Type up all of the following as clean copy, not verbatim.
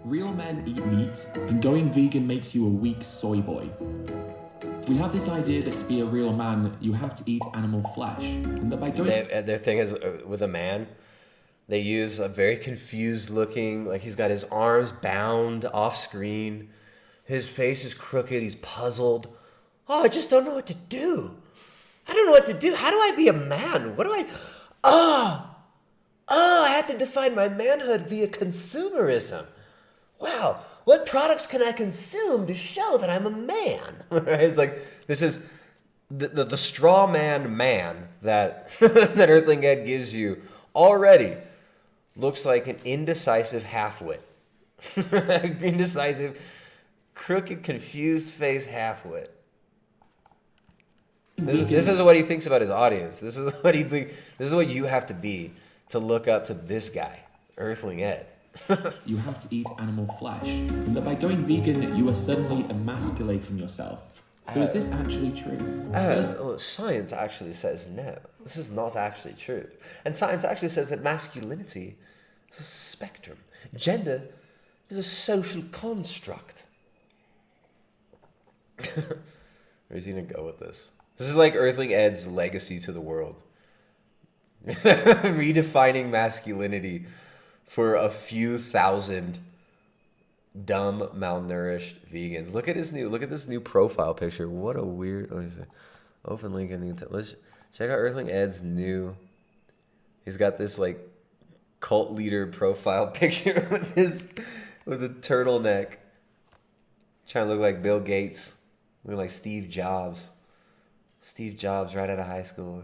Real men eat meat, and going vegan makes you a weak soy boy. We have this idea that to be a real man, you have to eat animal flesh, and that by going... Their thing is, with a man, they use a very confused looking, like he's got his arms bound off screen, his face is crooked, he's puzzled. Oh, I just don't know what to do. I don't know what to do. How do I be a man? What do I... I had to define my manhood via consumerism. Wow, what products can I consume to show that I'm a man? It's like, this is the straw man that that Earthling Ed gives you already looks like an indecisive half-wit. Indecisive, crooked, confused face half-wit. This is what he thinks about his audience. This is what he thinks. This is what you have to be to look up to this guy, Earthling Ed. You have to eat animal flesh, and that by going vegan, you are suddenly emasculating yourself. So is this actually true? Science actually says no. This is not actually true. And science actually says that masculinity is a spectrum. Gender is a social construct. Where's he going to go with this? This is like Earthling Ed's legacy to the world. Redefining masculinity for a few thousand dumb, malnourished vegans. Look at this new profile picture. What a weird. Let me see. Open link in the. Let's check out Earthling Ed's new. He's got this like cult leader profile picture with a turtleneck, trying to look like Bill Gates, looking like Steve Jobs. Steve Jobs right out of high school,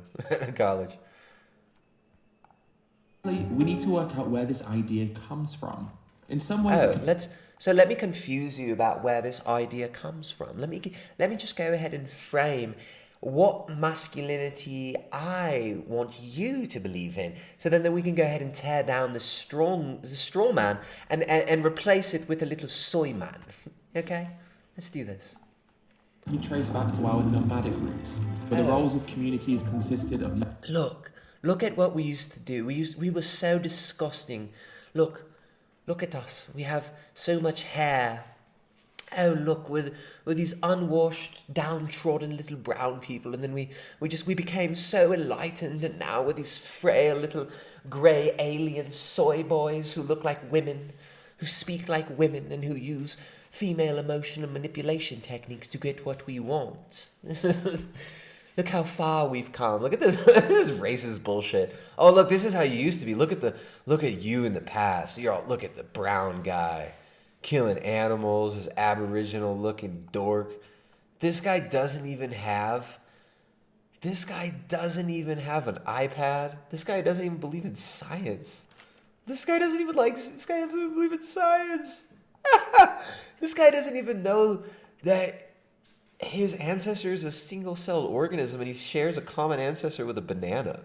college. We need to work out where this idea comes from. In some ways... Let me confuse you about where this idea comes from. Let me just go ahead and frame what masculinity I want you to believe in. So then we can go ahead and tear down the straw man and replace it with a little soy man. Okay? Let's do this. We trace back to our nomadic roots, where the roles of communities consisted of... Look at what we used to do. We were so disgusting. Look at us. We have so much hair. Oh, look, we're these unwashed, downtrodden little brown people, and then we became so enlightened, and now we're these frail little grey alien soy boys who look like women, who speak like women, and who use female emotional manipulation techniques to get what we want. Look how far we've come. Look at this. This is racist bullshit. Oh, look, this is how you used to be. Look at you in the past. Look at the brown guy killing animals, this aboriginal looking dork. This guy doesn't even have an iPad. This guy doesn't even believe in science. This guy doesn't even believe in science. This guy doesn't even know that his ancestor is a single-celled organism, and he shares a common ancestor with a banana.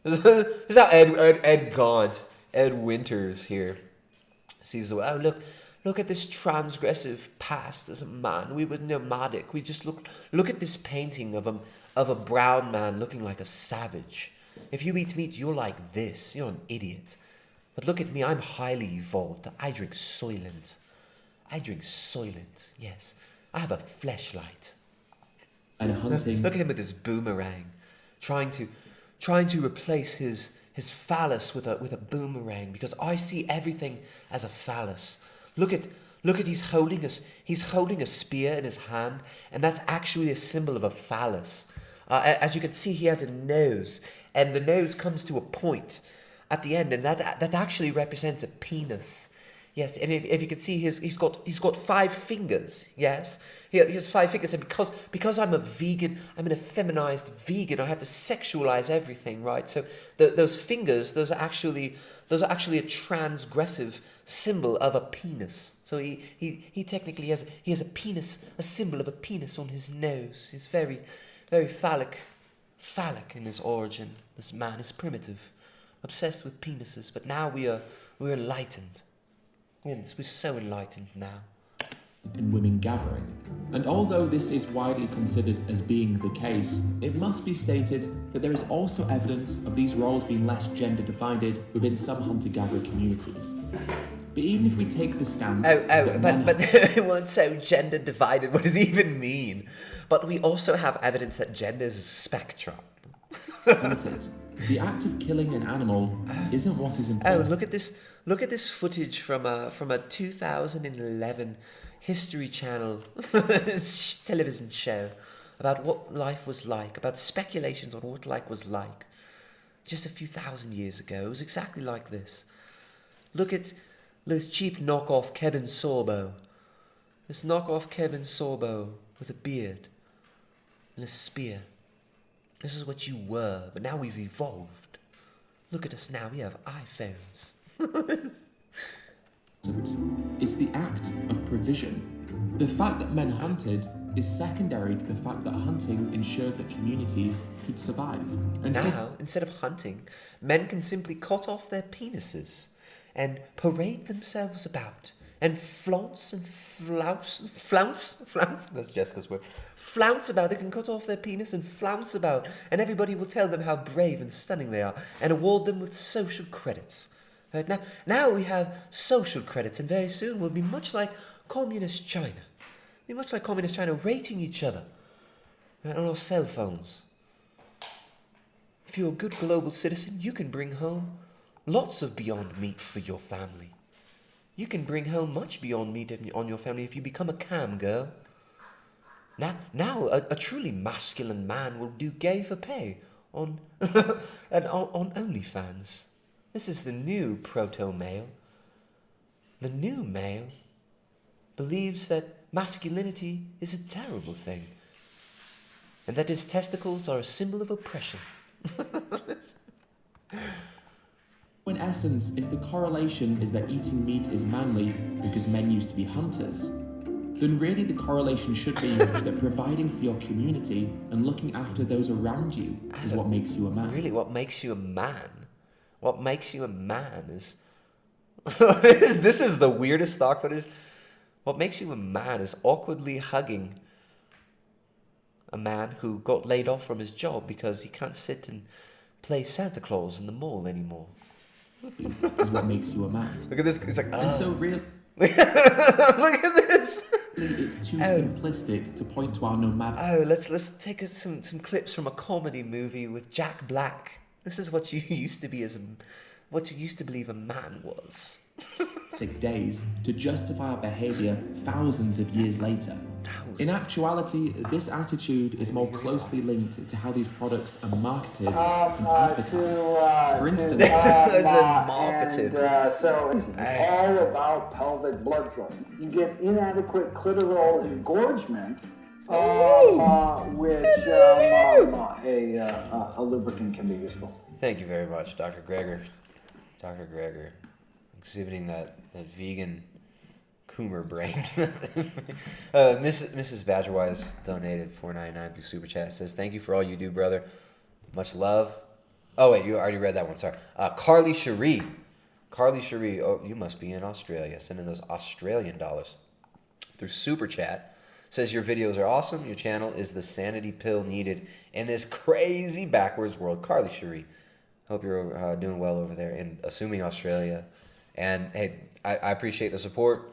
This is how Ed Gaunt, Ed Winters here sees the way. Oh, look at this transgressive past as a man. We were nomadic. We just look at this painting of a brown man looking like a savage. If you eat meat, you're like this. You're an idiot. But look at me. I'm highly evolved. I drink Soylent. Yes. I have a fleshlight. And hunting. Look at him with his boomerang, trying to replace his phallus with a boomerang, because I see everything as a phallus. Look at he's holding a spear in his hand, and that's actually a symbol of a phallus. As you can see, he has a nose, and the nose comes to a point at the end, and that actually represents a penis. Yes, and if you can see, he's got 5 fingers. Yes, he has 5 fingers, and because I'm a vegan, I'm an effeminized vegan. I have to sexualize everything, right? So those fingers, those are actually a transgressive symbol of a penis. So he technically has a penis, a symbol of a penis on his nose. He's very, very phallic in his origin. This man is primitive, obsessed with penises. But now we're enlightened. We're so enlightened now. and women gathering. And although this is widely considered as being the case, it must be stated that there is also evidence of these roles being less gender divided within some hunter-gatherer communities. But even if we take the stance but it wasn't so gender divided. What does it even mean? But we also have evidence that gender is a spectrum. hunted, the act of killing an animal isn't what is important. Oh, look at this! Look at this footage from a 2011 History Channel television show about what life was like, about speculations on what life was like just a few thousand years ago. It was exactly like this. Look at this cheap knockoff Kevin Sorbo. This knockoff Kevin Sorbo with a beard and a spear. This is what you were, but now we've evolved. Look at us now, we have iPhones. It's the act of provision. The fact that men hunted is secondary to the fact that hunting ensured that communities could survive. And now, instead of hunting, men can simply cut off their penises and parade themselves about and flounce, that's Jessica's word, flounce about. They can cut off their penis and flounce about, and everybody will tell them how brave and stunning they are and award them with social credits. Right? Now we have social credits, and very soon we'll be much like communist China. Be much like communist China, rating each other right, on our cell phones. If you're a good global citizen, you can bring home lots of Beyond Meat for your family. You can bring home much Beyond Meat on your family if you become a cam girl. Now a truly masculine man will do gay for pay on OnlyFans. This is the new proto-male. The new male believes that masculinity is a terrible thing, and that his testicles are a symbol of oppression. in essence, if the correlation is that eating meat is manly because men used to be hunters, then really the correlation should be that providing for your community and looking after those around you is what makes you a man. Really, what makes you a man? What makes you a man is... this is the weirdest stock footage. What makes you a man is awkwardly hugging a man who got laid off from his job because he can't sit and play Santa Claus in the mall anymore. Is what makes you a man. Look at this. It's like, And so real. Look at this. It's too simplistic to point to our nomadic. Oh, let's take some clips from a comedy movie with Jack Black. This is what you used to be what you used to believe a man was. Days to justify our behaviour thousands of years later. In actuality, this attitude is more closely linked to how these products are marketed and advertised. For instance, marketed. So it's all about pelvic blood flow. You get inadequate clitoral engorgement, which a lubricant can be useful. Thank you very much, Dr. Greger. Dr. Greger, exhibiting that vegan Coomer brain. Mrs. Badgerwise donated $4.99 through Super Chat. Says, thank you for all you do, brother. Much love. Oh, wait, you already read that one. Sorry. Carly Cherie. Oh, you must be in Australia. Sending those Australian dollars through Super Chat. Says, your videos are awesome. Your channel is the sanity pill needed in this crazy backwards world. Carly Cherie. Hope you're doing well over there in, assuming, Australia. And hey, I appreciate the support.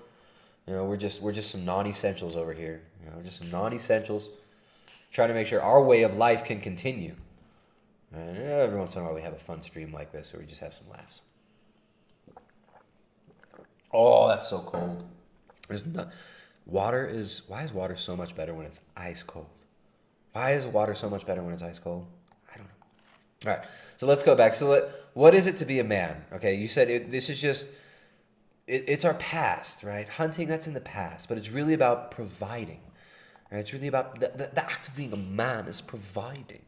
You know, we're just some non-essentials over here. You know, we're just some non-essentials trying to make sure our way of life can continue. And every once in a while we have a fun stream like this where we just have some laughs. Oh, that's so cold. Why is water so much better when it's ice cold? Why is water so much better when it's ice cold? I don't know. All right, so let's go back. So what is it to be a man? Okay, you said this is just... It's our past, right? Hunting, that's in the past, but it's really about providing, right? It's really about the act of being a man is providing.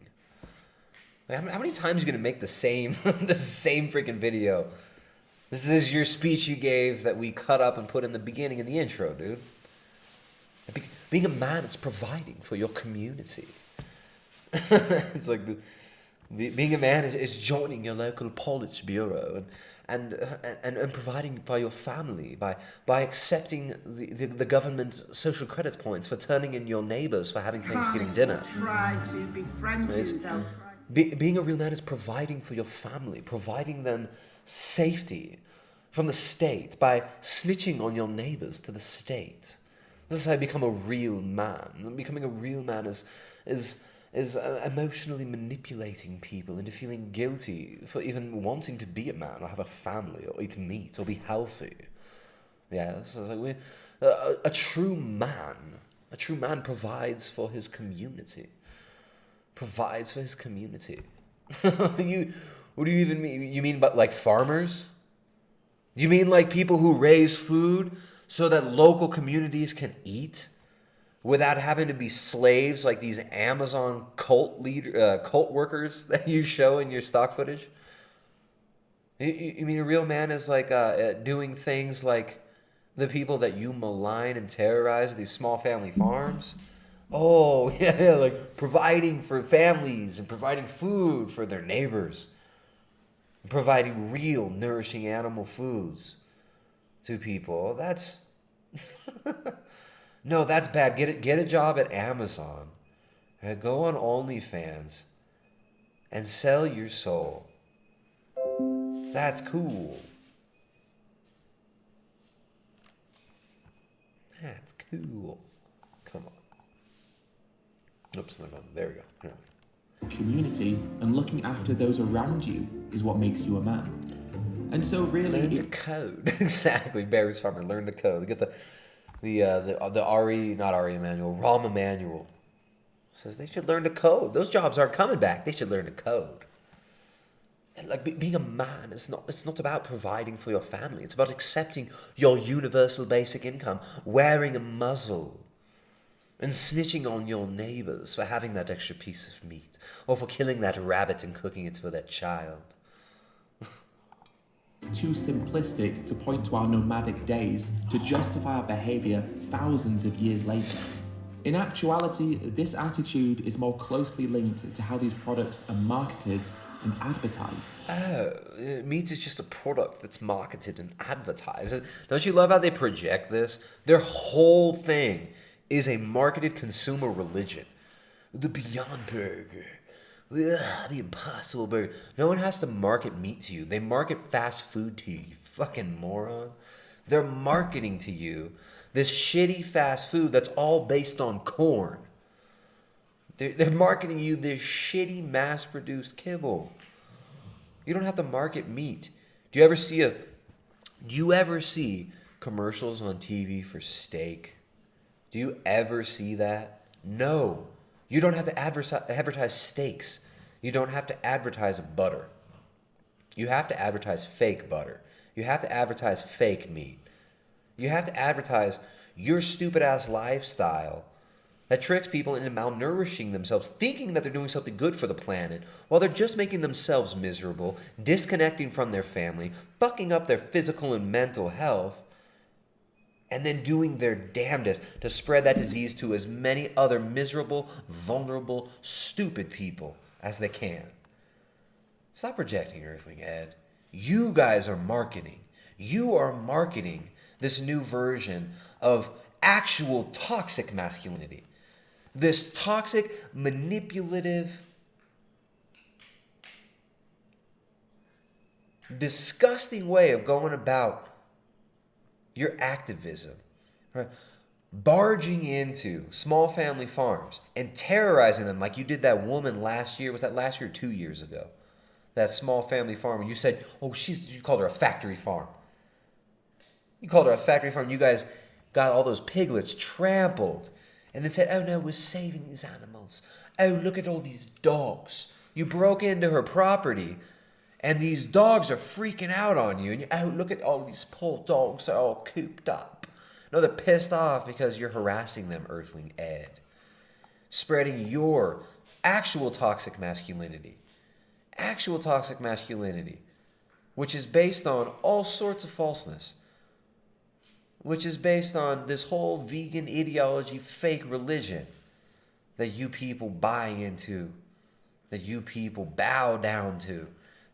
Like, how many times are you gonna make the same freaking video? This is your speech you gave that we cut up and put in the beginning in the intro, dude. Being a man is providing for your community. It's like being a man is joining your local Politburo and providing by your family, by accepting the government's social credit points for turning in your neighbors for having Thanksgiving dinner. Try to befriend you, they'll try. Being a real man is providing for your family, providing them safety from the state by snitching on your neighbors to the state. This is how you become a real man. Becoming a real man is emotionally manipulating people into feeling guilty for even wanting to be a man or have a family or eat meat or be healthy. Yeah, so it's like a true man provides for his community. Provides for his community. What do you even mean? You mean but like farmers? You mean like people who raise food so that local communities can eat without having to be slaves like these Amazon cult workers that you show in your stock footage? You mean a real man is like doing things like the people that you malign and terrorize at these small family farms? Oh, yeah, like providing for families and providing food for their neighbors. Providing real nourishing animal foods to people. That's no, that's bad. Get a job at Amazon. Go on OnlyFans and sell your soul. That's cool. That's cool. Come on. Oops, no, there we go. Yeah. Community and looking after those around you is what makes you a man. And so really learn to code. Exactly. Barry's Farmer, learn to code. Get the RE, not RE manual, Rama manual. Says they should learn to code. Those jobs aren't coming back. They should learn to code. And like being a man, it's not about providing for your family. It's about accepting your universal basic income, wearing a muzzle, and snitching on your neighbors for having that extra piece of meat, or for killing that rabbit and cooking it for their child. It's too simplistic to point to our nomadic days to justify our behavior thousands of years later. In actuality, this attitude is more closely linked to how these products are marketed and advertised. Oh, meat is just a product that's marketed and advertised. Don't you love how they project this? Their whole thing is a marketed consumer religion. The Beyond Burger. Ugh, the Impossible Burger. No one has to market meat to you. They market fast food to you, you fucking moron. They're marketing to you this shitty fast food that's all based on corn. They're marketing you this shitty mass-produced kibble. You don't have to market meat. Do you ever see commercials on TV for steak? Do you ever see that? No. You don't have to advertise steaks. You don't have to advertise butter. You have to advertise fake butter. You have to advertise fake meat. You have to advertise your stupid-ass lifestyle that tricks people into malnourishing themselves, thinking that they're doing something good for the planet, while they're just making themselves miserable, disconnecting from their family, fucking up their physical and mental health, and then doing their damnedest to spread that disease to as many other miserable, vulnerable, stupid people as they can. Stop projecting, Earthling Ed. You guys are marketing. You are marketing this new version of actual toxic masculinity. This toxic, manipulative, disgusting way of going about your activism, right? Barging into small family farms and terrorizing them like you did that woman last year. Was that last year or 2 years ago? That small family farm, and you said, oh, you called her a factory farm. You called her a factory farm. You guys got all those piglets trampled and then said, oh no, we're saving these animals. Oh, look at all these dogs. You broke into her property and these dogs are freaking out on you. And oh, look at all these poor dogs. They're all cooped up. No, they're pissed off because you're harassing them, Earthling Ed. Spreading your actual toxic masculinity. Actual toxic masculinity. Which is based on all sorts of falseness. Which is based on this whole vegan ideology, fake religion that you people buy into. That you people bow down to.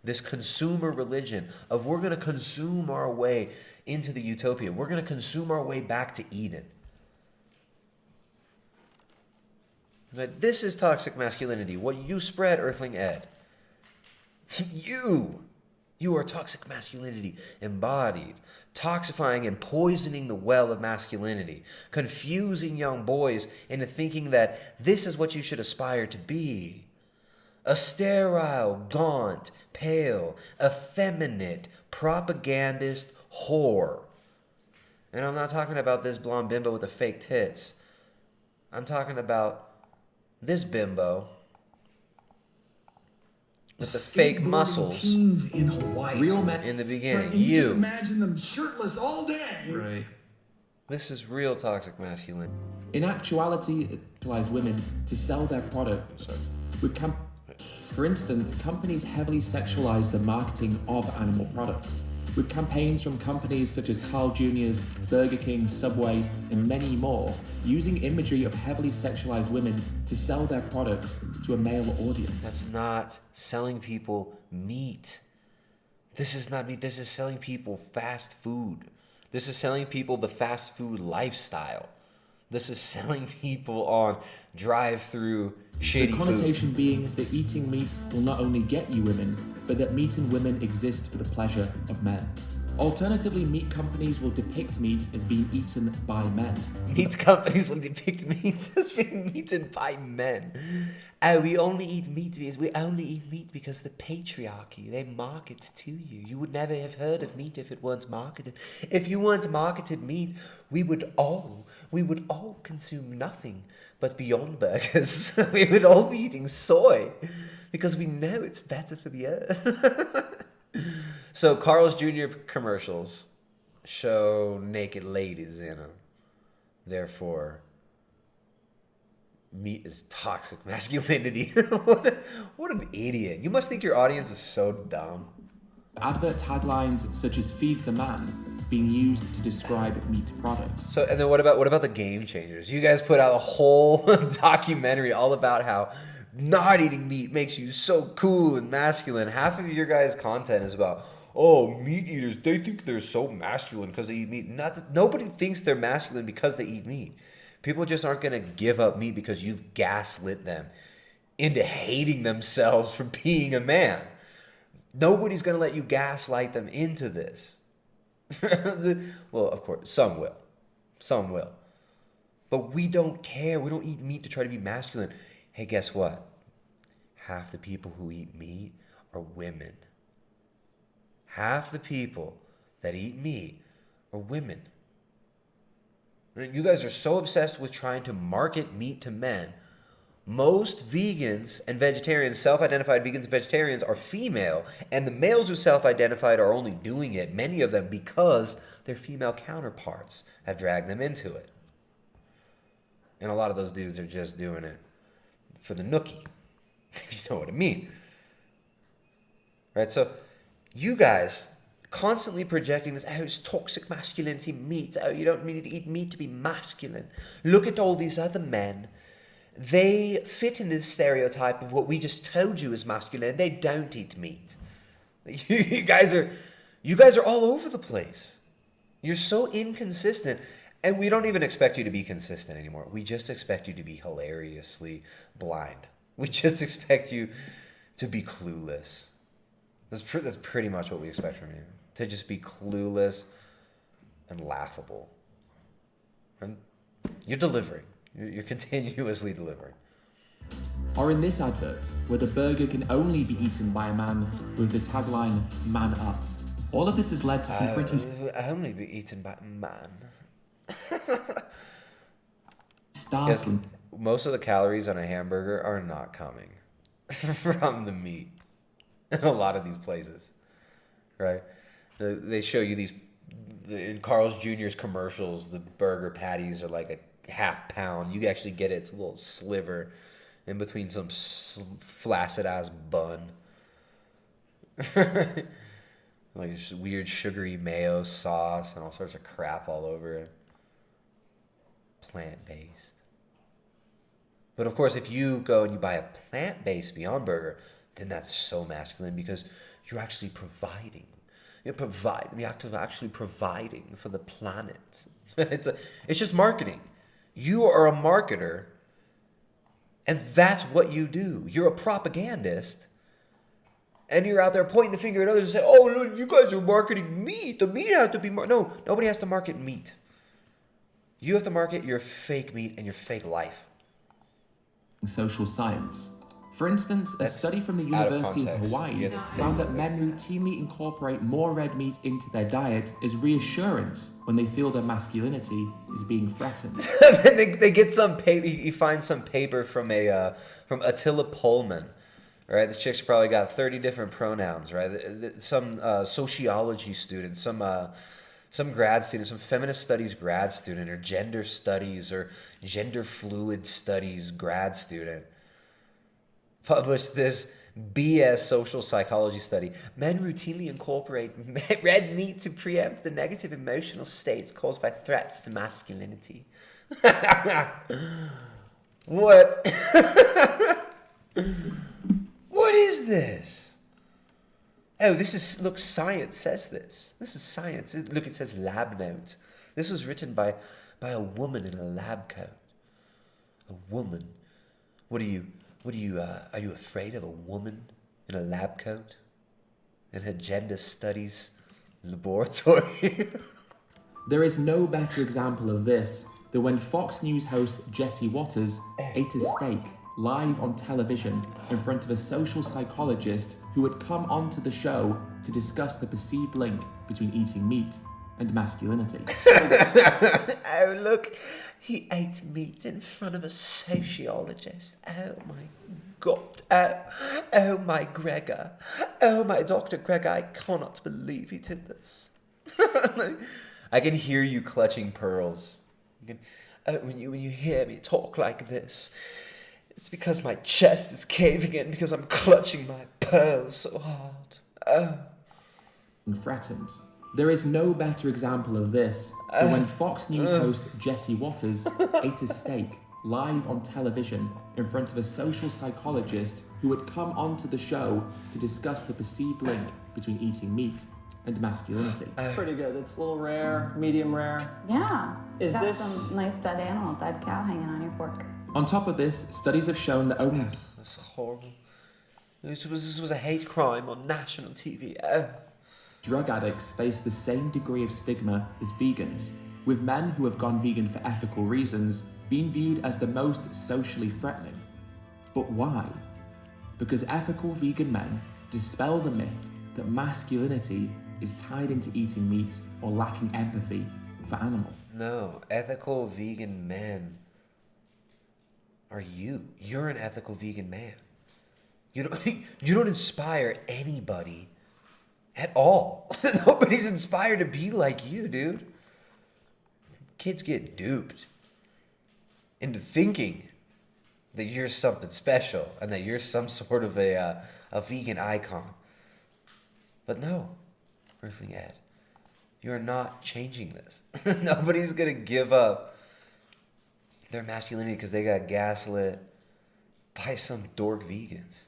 this consumer religion of we're going to consume our way into the utopia. We're going to consume our way back to Eden. But this is toxic masculinity. What you spread, Earthling Ed. You are toxic masculinity embodied, toxifying and poisoning the well of masculinity, confusing young boys into thinking that this is what you should aspire to be. A sterile, gaunt, pale, effeminate, propagandist whore. And I'm not talking about this blonde bimbo with the fake tits. I'm talking about this bimbo with the fake muscles teens in Hawaii. Real men in the beginning. Right, and you just imagine them shirtless all day. Right. This is real toxic masculinity. In actuality, it applies women to sell their products with for instance, companies heavily sexualize the marketing of animal products, with campaigns from companies such as Carl Jr.'s, Burger King, Subway, and many more, using imagery of heavily sexualized women to sell their products to a male audience. That's not selling people meat. This is not meat. This is selling people fast food. This is selling people the fast food lifestyle. This is selling people on drive-through shitty The connotation food. being that eating meat will not only get you women, but that meat and women exist for the pleasure of men. Alternatively, meat companies will depict meat as being eaten by men. Meat companies will depict meat as being eaten by men. Oh, we only eat meat because the patriarchy, they market to you. You would never have heard of meat if it weren't marketed. If you weren't marketed meat, we would all consume nothing but Beyond Burgers. We would all be eating soy because we know it's better for the earth. So Carl's Jr. commercials show naked ladies in them. Therefore, meat is toxic masculinity. What an idiot. You must think your audience is so dumb. Advert taglines such as "Feed the Man" being used to describe meat products. So, and then what about the game changers? You guys put out a whole documentary all about how not eating meat makes you so cool and masculine. Half of your guys' content is about, oh, meat eaters, they think they're so masculine because they eat meat. Nobody thinks they're masculine because they eat meat. People just aren't going to give up meat because you've gaslit them into hating themselves for being a man. Nobody's going to let you gaslight them into this. Well, of course, some will. Some will. But we don't care. We don't eat meat to try to be masculine. Hey, guess what? Half the people who eat meat are women. Half the people that eat meat are women. You guys are so obsessed with trying to market meat to men. Most vegans and vegetarians, self-identified vegans and vegetarians, are female, and the males who self-identified are only doing it, many of them, because their female counterparts have dragged them into it. And a lot of those dudes are just doing it for the nookie, if you know what I mean. Right, so you guys constantly projecting this, oh, it's toxic masculinity meat, oh, you don't need to eat meat to be masculine. Look at all these other men. They fit in this stereotype of what we just told you is masculine, and they don't eat meat. You guys are all over the place. You're so inconsistent, and we don't even expect you to be consistent anymore. We just expect you to be hilariously blind. We just expect you to be clueless. That's pretty much what we expect from you. To just be clueless and laughable. And you're delivering. You're continuously delivering. Or in this advert, where the burger can only be eaten by a man with the tagline, "Man up." All of this has led to some pretty... Only be eaten by a man. startling. Yes, most of the calories on a hamburger are not coming from the meat in a lot of these places, right? They show you these, in Carl's Jr.'s commercials, the burger patties are like a half pound. You actually get it. It's a little sliver in between some flaccid ass bun. Like weird sugary mayo sauce and all sorts of crap all over it. Plant-based. But of course, if you go and you buy a plant-based Beyond Burger, then that's so masculine because You're actually providing. You're providing, the act of actually providing for the planet. It's just marketing. You are a marketer, and that's what you do. You're a propagandist, and you're out there pointing the finger at others and say, oh, look, you guys are marketing meat. The meat has to be No, nobody has to market meat. You have to market your fake meat and your fake life. Social science. For instance, a study from the out of University of context. Hawaii You didn't say found that something. men routinely incorporate more red meat into their diet as reassurance when they feel their masculinity is being threatened. they get some paper. You find some paper from from Attila Pullman, right? This chick's probably got 30 different pronouns, right? Some sociology student, some grad student, some feminist studies grad student, or gender studies or gender fluid studies grad student published this BS social psychology study. Men routinely incorporate red meat to preempt the negative emotional states caused by threats to masculinity. What? What is this? Oh, this is, look, science says this. This is science. Look, it says lab notes. This was written by a woman in a lab coat. A woman. Are you afraid of a woman in a lab coat? In her gender studies laboratory? There is no better example of this than when Fox News host Jesse Waters ate a steak live on television in front of a social psychologist who had come onto the show to discuss the perceived link between eating meat and masculinity. Oh, look, he ate meat in front of a sociologist. Oh, my God. Oh, my Gregor. Oh, my Dr. Gregor, I cannot believe he did this. I can hear you clutching pearls. When you hear me talk like this, it's because my chest is caving in because I'm clutching my pearls so hard. Oh. And threatened. There is no better example of this than when Fox News host Jesse Waters ate a steak live on television in front of a social psychologist who had come onto the show to discuss the perceived link between eating meat and masculinity. Pretty good. It's a little rare, medium rare. Yeah. Is got this- some nice dead animal, dead cow hanging on your fork. On top of this, studies have shown that only That's horrible. This was a hate crime on national TV. Oh. drug addicts face the same degree of stigma as vegans, with men who have gone vegan for ethical reasons being viewed as the most socially threatening. But why? Because ethical vegan men dispel the myth that masculinity is tied into eating meat or lacking empathy for animals. No, ethical vegan men are you. You're an ethical vegan man. You don't inspire anybody at all. Nobody's inspired to be like you, dude. Kids get duped into thinking that you're something special and that you're some sort of a vegan icon. But no, Earthling Ed, you're not changing this. Nobody's gonna give up their masculinity because they got gaslit by some dork vegans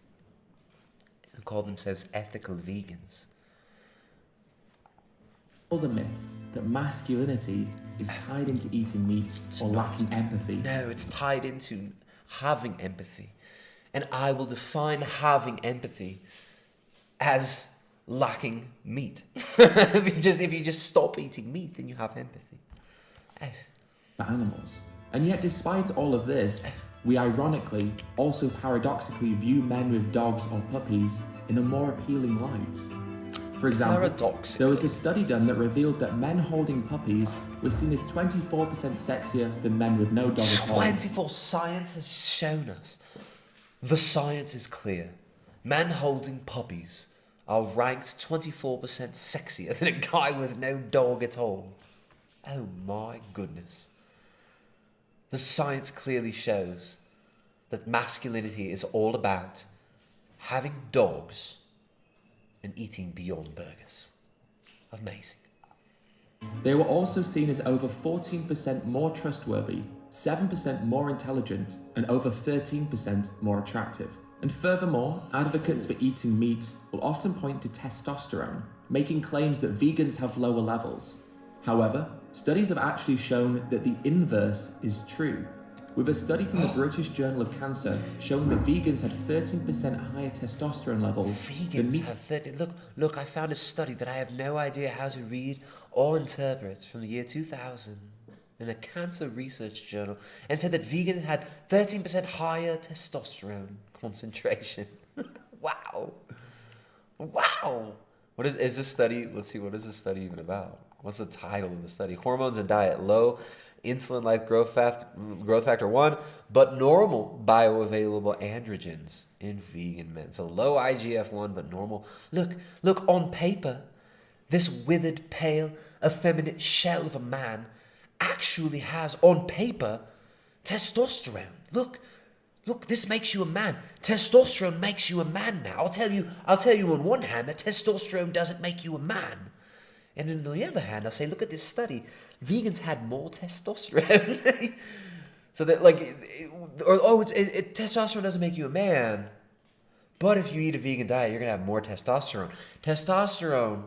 who call themselves ethical vegans. The myth that masculinity is tied into eating meat or lacking empathy. No, it's tied into having empathy. And I will define having empathy as lacking meat. if you just stop eating meat, then you have empathy. For animals. And yet, despite all of this, we ironically, also paradoxically view men with dogs or puppies in a more appealing light. For example, Paradoxically. there was a study done that revealed that men holding puppies were seen as 24% sexier than men with no dog at all. 24 science has shown us. The science is clear. Men holding puppies are ranked 24% sexier than a guy with no dog at all. Oh my goodness. The science clearly shows that masculinity is all about having dogs and eating Beyond Burgers. Amazing. They were also seen as over 14% more trustworthy, 7% more intelligent, and over 13% more attractive. And furthermore, advocates for eating meat will often point to testosterone, making claims that vegans have lower levels. However, studies have actually shown that the inverse is true, with a study from the British Journal of Cancer showing that vegans had 13% higher testosterone levels than Vegans meat. have 30. Look, I found a study that I have no idea how to read or interpret from the year 2000 in a cancer research journal, and said that vegans had 13% higher testosterone concentration. Wow. What is this study? Let's see, what is this study even about? What's the title of the study? Hormones and diet. Low insulin-like growth factor 1, but normal bioavailable androgens in vegan men. So low IGF-1, but normal. Look, on paper, this withered, pale, effeminate shell of a man actually has, on paper, testosterone. Look, this makes you a man. Testosterone makes you a man now. I'll tell you on one hand that testosterone doesn't make you a man. And on the other hand, I'll say, look at this study. Vegans had more testosterone. So that, testosterone doesn't make you a man. But if you eat a vegan diet, you're going to have more testosterone. Testosterone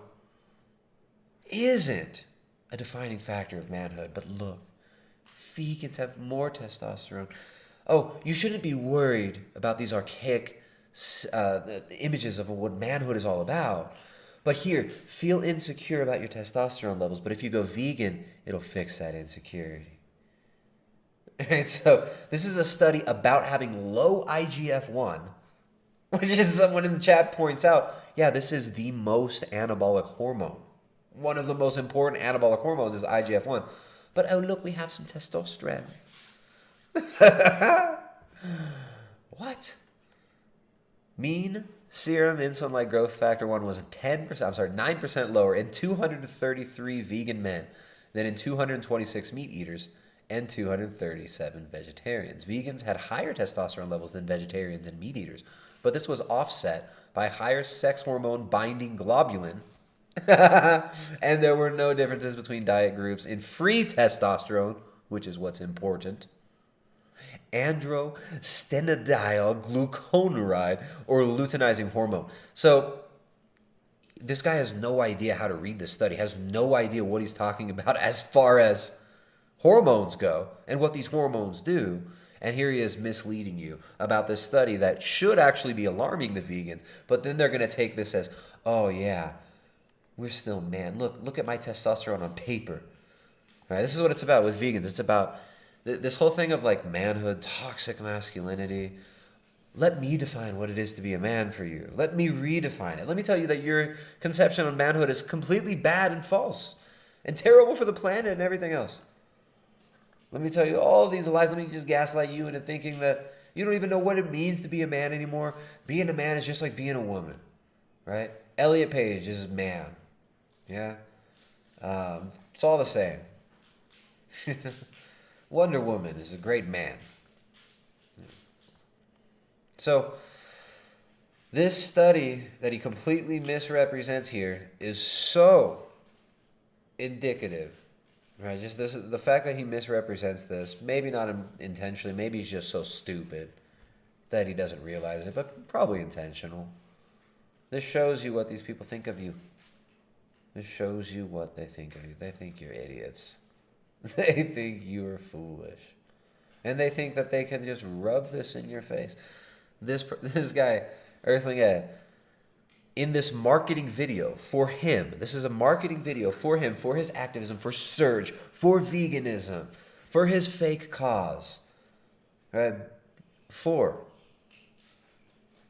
isn't a defining factor of manhood. But look, vegans have more testosterone. Oh, you shouldn't be worried about these archaic images of what manhood is all about. But here, feel insecure about your testosterone levels, but if you go vegan, it'll fix that insecurity. Alright, so this is a study about having low IGF-1, which is, someone in the chat points out, yeah, this is the most anabolic hormone. One of the most important anabolic hormones is IGF-1. But oh look, we have some testosterone. What? Mean serum insulin-like growth factor 1 was 9% lower in 233 vegan men than in 226 meat eaters and 237 vegetarians. Vegans had higher testosterone levels than vegetarians and meat eaters, but this was offset by higher sex hormone binding globulin, and there were no differences between diet groups in free testosterone, which is what's important, androstenediol gluconoride, or luteinizing hormone. So this guy has no idea how to read this study, has no idea what he's talking about as far as hormones go and what these hormones do. And here he is misleading you about this study that should actually be alarming the vegans, but then they're going to take this as, oh yeah, we're still man. Look at my testosterone on paper. All right, this is what it's about with vegans. It's about this whole thing of like manhood, toxic masculinity. Let me define what it is to be a man for you. Let me redefine it. Let me tell you that your conception of manhood is completely bad and false and terrible for the planet and everything else. Let me tell you all these lies. Let me just gaslight you into thinking that you don't even know what it means to be a man anymore. Being a man is just like being a woman, right? Elliot Page is a man. Yeah? It's all the same. Wonder Woman is a great man. So, this study that he completely misrepresents here is so indicative, right? Just this, the fact that he misrepresents this, maybe not intentionally, maybe he's just so stupid that he doesn't realize it, but probably intentional. This shows you what these people think of you. This shows you what they think of you. They think you're idiots. They think you're foolish. And they think that they can just rub this in your face. This guy, Earthling Ed, in this marketing video for him, this is a marketing video for him, for his activism, for Surge, for veganism, for his fake cause, right? For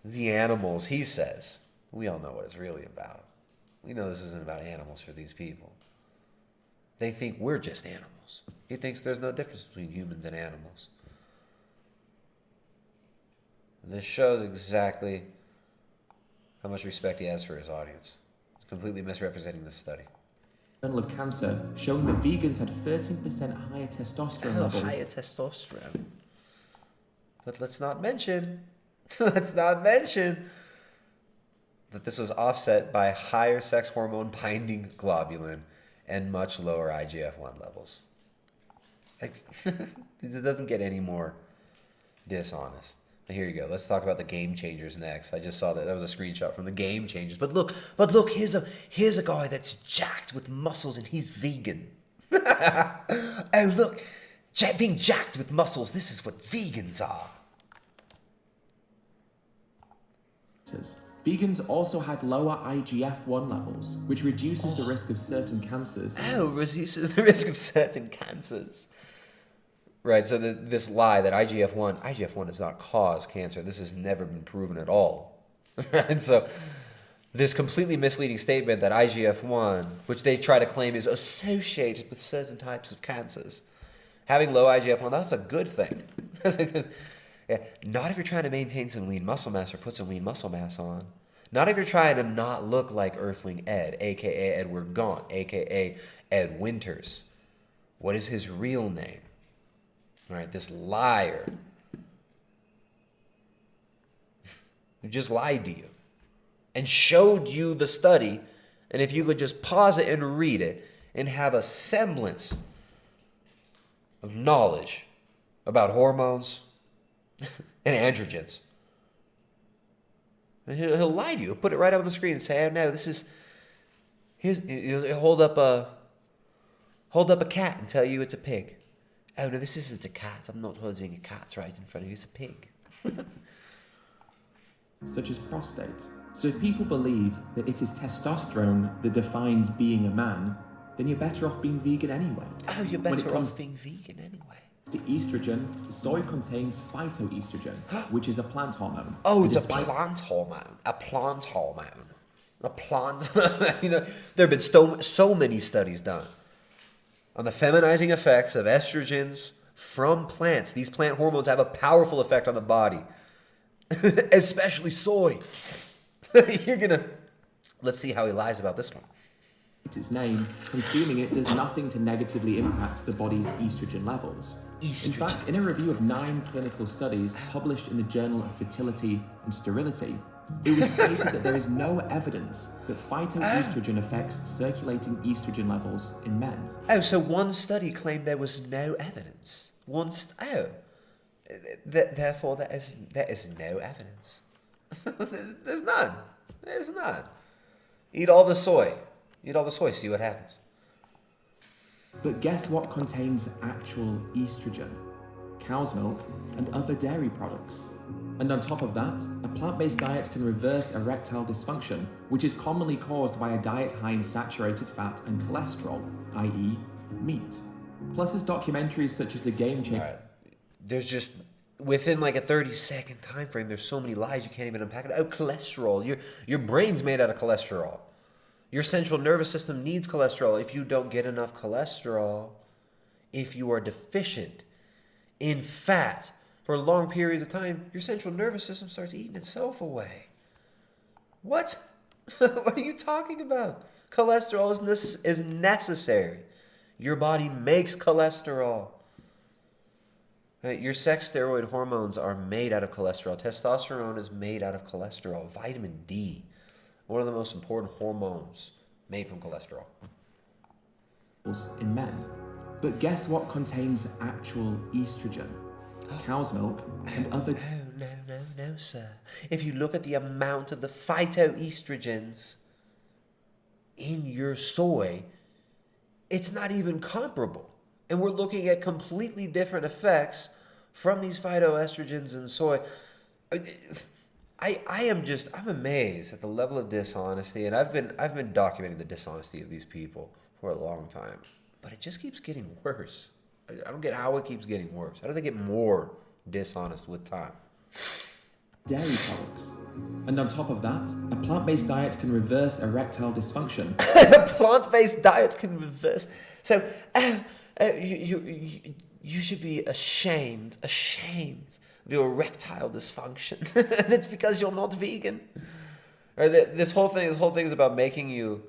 the animals, he says. We all know what it's really about. We know this isn't about animals for these people. They think we're just animals. He thinks there's no difference between humans and animals. This shows exactly how much respect he has for his audience. He's completely misrepresenting this study. Journal of Cancer showing that vegans had 13% higher testosterone levels. Higher testosterone. But let's not mention that this was offset by higher sex hormone binding globulin and much lower IGF-1 levels. Like, it doesn't get any more dishonest. Here you go. Let's talk about the Game Changers next. I just saw that. That was a screenshot from the Game Changers. But look, here's a guy that's jacked with muscles and he's vegan. Oh, look. Being jacked with muscles, this is what vegans are. Vegans also had lower IGF-1 levels, which reduces the risk of certain cancers. Oh, reduces the risk of certain cancers. Right, so this lie that IGF-1 does not cause cancer. This has never been proven at all. And so this completely misleading statement that IGF-1, which they try to claim is associated with certain types of cancers, having low IGF-1, that's a good thing. Yeah, not if you're trying to maintain some lean muscle mass or put some lean muscle mass on. Not if you're trying to not look like Earthling Ed, a.k.a. Edward Gaunt, a.k.a. Ed Winters. What is his real name? All right, this liar who just lied to you and showed you the study, and if you could just pause it and read it and have a semblance of knowledge about hormones and androgens. And he'll lie to you. He'll put it right up on the screen and say, "Oh no, this is." He'll hold up a cat and tell you it's a pig. Oh no, this isn't a cat. I'm not holding a cat right in front of you. It's a pig. Such as prostate. So if people believe that it is testosterone that defines being a man, then you're better off being vegan anyway. Oh, you're better off being vegan anyway. To estrogen, soy contains phytoestrogen, which is a plant hormone. Oh, it's a plant hormone. A plant hormone. A plant. There have been so many studies done on the feminizing effects of estrogens from plants. These plant hormones have a powerful effect on the body, especially soy. Let's see how he lies about this one. Its name, consuming it does nothing to negatively impact the body's estrogen levels. In fact, in a review of 9 clinical studies published in the Journal of Fertility and Sterility, it was stated that there is no evidence that phytoestrogen affects circulating estrogen levels in men. Oh, so one study claimed there was no evidence. Therefore there is no evidence. There's none. There's none. Eat all the soy. See what happens. But guess what contains actual estrogen? Cow's milk and other dairy products. And on top of that, a plant-based diet can reverse erectile dysfunction, which is commonly caused by a diet high in saturated fat and cholesterol, i.e. meat. Plus there's documentaries such as The Game Changer. Right. There's just, within like a 30-second time frame, there's so many lies you can't even unpack it. Oh, cholesterol. Your brain's made out of cholesterol. Your central nervous system needs cholesterol. If you don't get enough cholesterol, if you are deficient in fat for long periods of time, your central nervous system starts eating itself away. What? What are you talking about? Cholesterol is necessary. Your body makes cholesterol. Right? Your sex steroid hormones are made out of cholesterol. Testosterone is made out of cholesterol. Vitamin D, one of the most important hormones made from cholesterol. In men. But guess what contains actual estrogen? Cow's milk and other... No, sir. If you look at the amount of the phytoestrogens in your soy, it's not even comparable. And we're looking at completely different effects from these phytoestrogens in soy. I'm amazed at the level of dishonesty, and I've been documenting the dishonesty of these people for a long time, but it just keeps getting worse. I don't get how it keeps getting worse. How do they get more dishonest with time? Dairy products. And on top of that, a plant-based diet can reverse erectile dysfunction. A plant-based diet can reverse. So, you should be ashamed of your erectile dysfunction, and it's because you're not vegan. Or this whole thing is about making you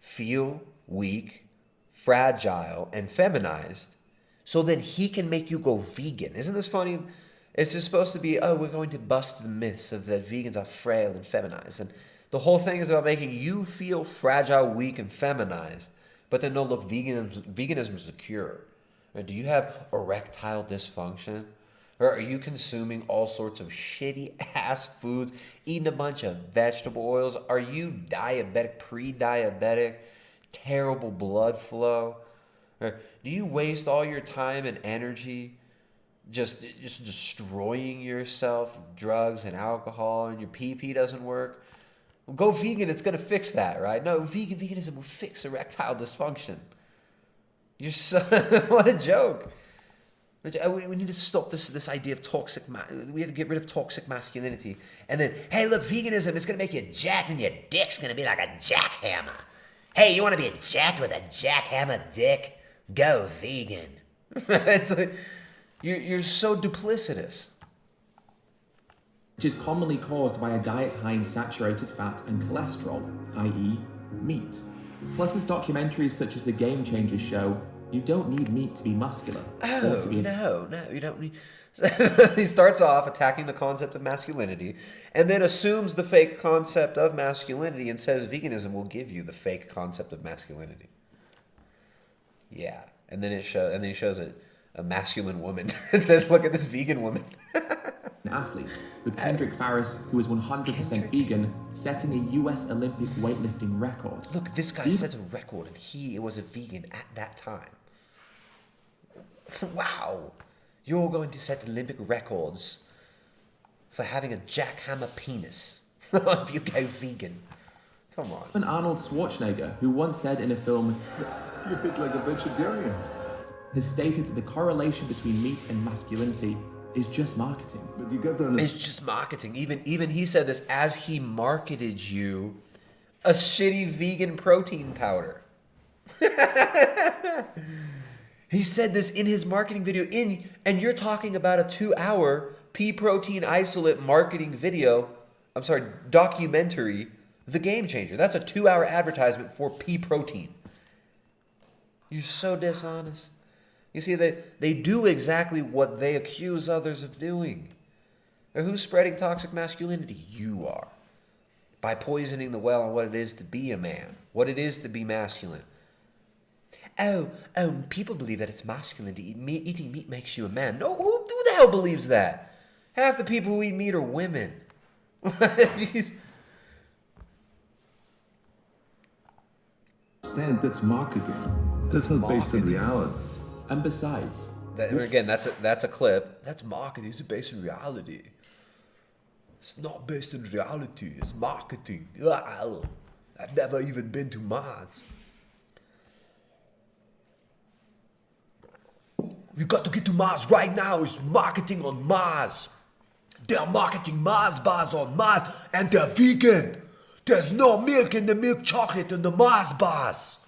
feel weak, fragile, and feminized, so then he can make you go vegan. Isn't this funny? It's just supposed to be, we're going to bust the myths of that vegans are frail and feminized, and the whole thing is about making you feel fragile, weak, and feminized. But then no, look, veganism is a cure. Right? Do you have erectile dysfunction? Or are you consuming all sorts of shitty ass foods, eating a bunch of vegetable oils? Are you diabetic, pre-diabetic, terrible blood flow? Or do you waste all your time and energy just destroying yourself with drugs and alcohol, and your PP doesn't work? Well, go vegan, it's going to fix that, right? No, veganism will fix erectile dysfunction. You're so... What a joke. We need to stop this idea of toxic... We have to get rid of toxic masculinity. And then, hey, look, veganism is going to make you jacked and your dick's going to be like a jackhammer. Hey, you want to be jacked with a jackhammer dick? Go vegan. It's like, you're so duplicitous. Which is commonly caused by a diet high in saturated fat and cholesterol, i.e. meat. Plus, as documentaries such as The Game Changers show, you don't need meat to be muscular. Oh, or to be no, you don't need... He starts off attacking the concept of masculinity and then assumes the fake concept of masculinity and says veganism will give you the fake concept of masculinity. Yeah. And then he shows a masculine woman and says, look at this vegan woman. An athlete, with Kendrick Farris, who is 100% vegan, setting a US Olympic weightlifting record. Look, this guy set a record and he was a vegan at that time. Wow. You're going to set Olympic records for having a jackhammer penis if you go vegan. Come on. And Arnold Schwarzenegger, who once said in a film, You look like a vegetarian. has stated that the correlation between meat and masculinity is just marketing. But you got to It's just marketing. Even he said this as he marketed you a shitty vegan protein powder. He said this in his marketing video, and you're talking about a 2-hour pea protein isolate marketing documentary, The Game Changer. That's a 2-hour advertisement for pea protein. You're so dishonest. You see, they do exactly what they accuse others of doing. Or who's spreading toxic masculinity? You are. By poisoning the well on what it is to be a man, what it is to be masculine. Oh, people believe that it's masculine to eat meat. Eating meat makes you a man. No, who the hell believes that? Half the people who eat meat are women. Jeez. That's marketing. That's not based on reality. And besides, Again, that's a clip. That's marketing. It's based on reality. It's not based on reality. It's marketing. I've never even been to Mars. We got to get to Mars right now. It's marketing on Mars. They're marketing Mars bars on Mars, and they're vegan. There's no milk in the milk chocolate in the Mars bars.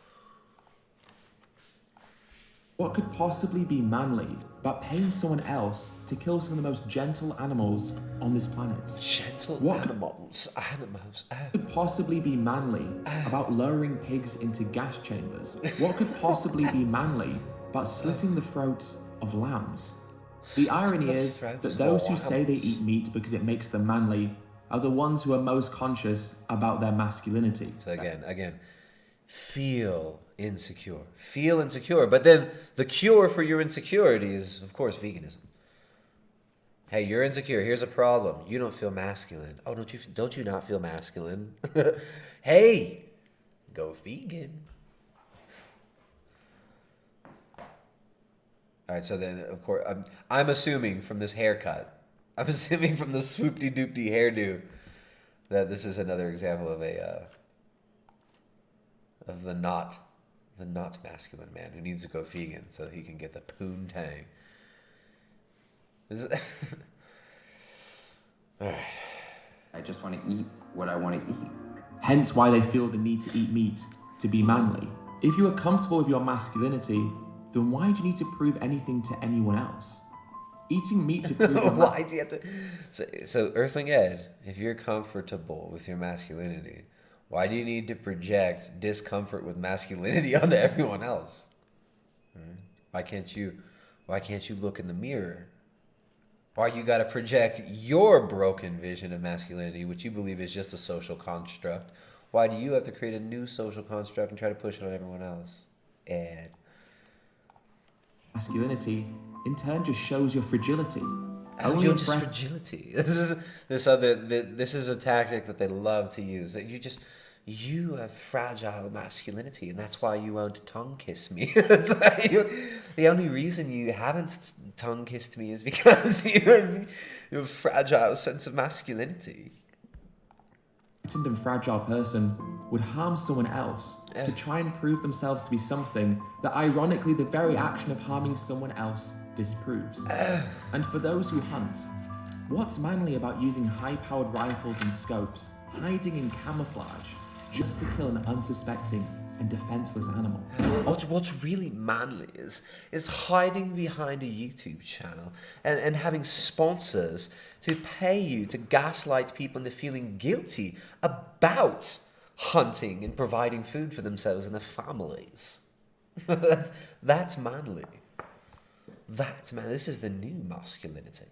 what could possibly be manly about paying someone else to kill some of the most gentle animals on this planet? Gentle What? animals. What could possibly be manly about lowering pigs into gas chambers? What could possibly be manly about slitting the throats of lambs? The irony is that those who say they eat meat because it makes them manly are the ones who are most conscious about their masculinity. So again, feel insecure. But then the cure for your insecurity is, of course, veganism. Hey, you're insecure. Here's a problem. You don't feel masculine. Oh, don't you not feel masculine? Hey, go vegan. All right, so then, of course, I'm assuming from this haircut, I'm assuming from the swoopty-doopty hairdo, that this is another example of the not masculine man who needs to go vegan so that he can get the poontang. All right. I just want to eat what I want to eat. Hence why they feel the need to eat meat to be manly. If you are comfortable with your masculinity, then why do you need to prove anything to anyone else? Eating meat to prove your Why do you have to? So Earthling Ed, if you're comfortable with your masculinity, why do you need to project discomfort with masculinity onto everyone else? Why can't you look in the mirror? Why you got to project your broken vision of masculinity, which you believe is just a social construct? Why do you have to create a new social construct and try to push it on everyone else? Ed. masculinity in turn just shows your fragility. Oh, Only you're a just fra- fragility. This is a tactic that they love to use. That you have fragile masculinity, and that's why you won't tongue kiss me. The only reason you haven't tongue kissed me is because you have a fragile sense of masculinity. And fragile person would harm someone else to try and prove themselves to be something that ironically the very action of harming someone else disproves. And for those who hunt, what's manly about using high-powered rifles and scopes, hiding in camouflage, just to kill an unsuspecting and defenseless animal? What's really manly is hiding behind a YouTube channel and having sponsors to pay you to gaslight people into feeling guilty about hunting and providing food for themselves and their families. That's manly. That's man. This is the new masculinity.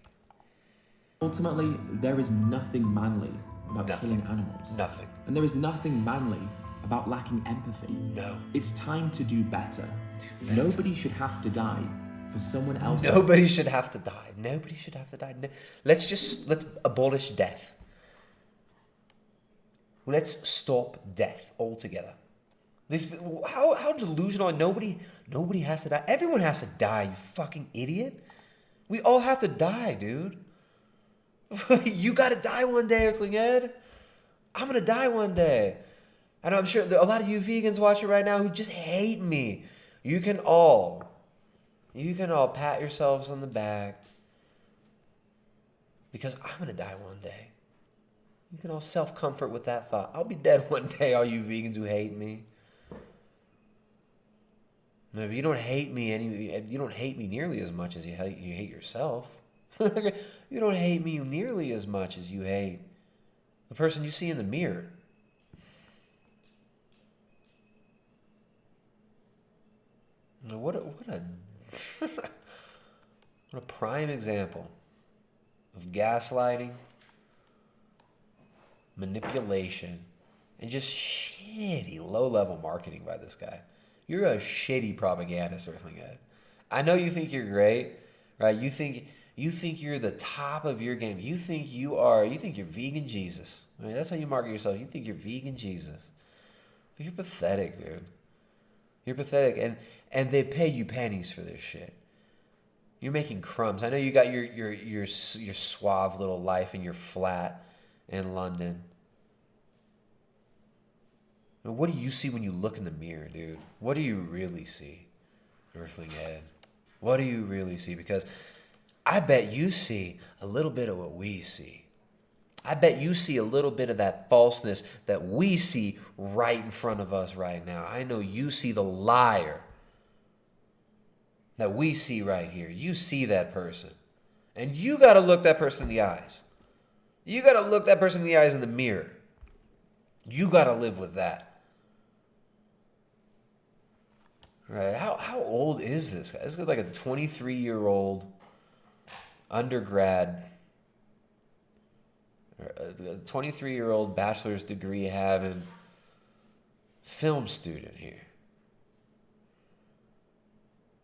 Ultimately, there is nothing manly about killing animals. Nothing. And there is nothing manly about lacking empathy. No. It's time to do better. Nobody should have to die for someone else. Nobody should have to die. Nobody should have to die. No. Let's abolish death. Let's stop death altogether. How delusional. Nobody has to die. Everyone has to die, you fucking idiot. We all have to die, dude. You gotta die one day, Earthling Ed. I'm gonna die one day. And I'm sure there are a lot of you vegans watching right now who just hate me. You can all pat yourselves on the back because I'm gonna die one day. You can all self-comfort with that thought. I'll be dead one day, all you vegans who hate me. No, but you don't hate me you don't hate me nearly as much as you hate yourself. You don't hate me nearly as much as you hate the person you see in the mirror. What a prime example of gaslighting, manipulation, and just shitty low-level marketing by this guy. You're a shitty propagandist, Earthling Ed. I know you think you're great, right? You think you're the top of your game. You think you're vegan Jesus. I mean, that's how you market yourself. You think you're vegan Jesus. But you're pathetic, dude. You're pathetic, and they pay you pennies for this shit. You're making crumbs. I know you got your suave little life in your flat in London. But what do you see when you look in the mirror, dude? What do you really see, Earthling Ed? What do you really see? Because I bet you see a little bit of what we see. I bet you see a little bit of that falseness that we see right in front of us right now. I know you see the liar that we see right here. You see that person. And you got to look that person in the eyes. You got to look that person in the eyes in the mirror. You got to live with that. Right? How old is this guy? This guy's like a 23-year-old undergrad, a 23-year-old bachelor's degree having film student here.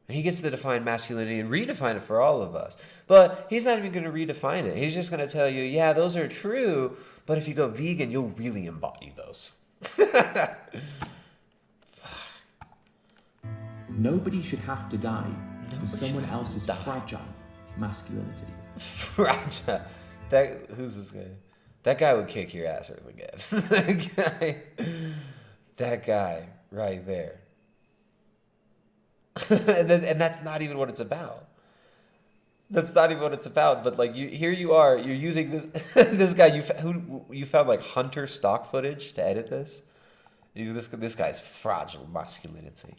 And he gets to define masculinity and redefine it for all of us. But he's not even going to redefine it. He's just going to tell you, yeah, those are true, but if you go vegan, you'll really embody those. Nobody should have to die for someone else's fragile masculinity. Fragile. Who's this guy? That guy would kick your ass, Earthling Ed. That guy right there. and that's not even what it's about. That's not even what it's about. But like here you are, you're using this this guy who you found like hunter stock footage to edit this. This guy's fragile masculinity.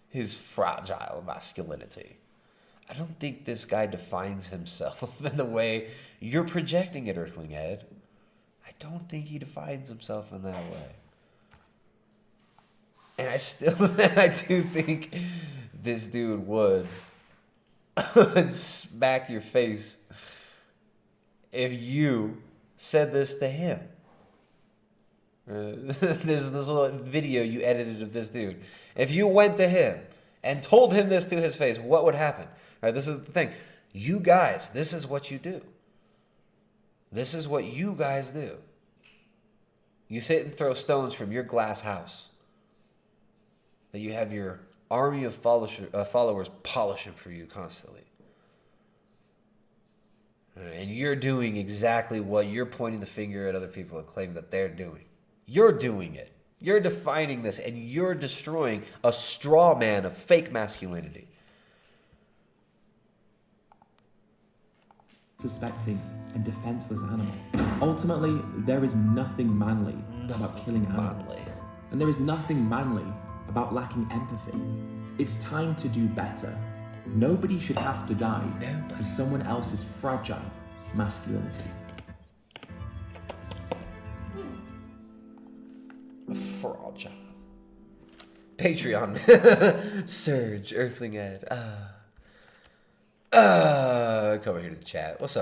His fragile masculinity. I don't think this guy defines himself in the way you're projecting it, Earthling Ed. I don't think he defines himself in that way. And I do think this dude would smack your face if you said this to him. This little video you edited of this dude. If you went to him and told him this to his face, what would happen? All right, this is the thing. You guys, this is what you do. This is what you guys do. You sit and throw stones from your glass house that you have your army of followers polishing for you constantly. And you're doing exactly what you're pointing the finger at other people and claiming that they're doing. You're doing it. You're defining this, and you're destroying a straw man of fake masculinity. Suspecting and defenseless animal. Ultimately, there is nothing manly about killing animals. And there is nothing manly about lacking empathy. It's time to do better. Nobody should have to die for someone else's fragile masculinity. Fragile. Patreon. Surge, Earthling Ed. Come over here to the chat. What's up?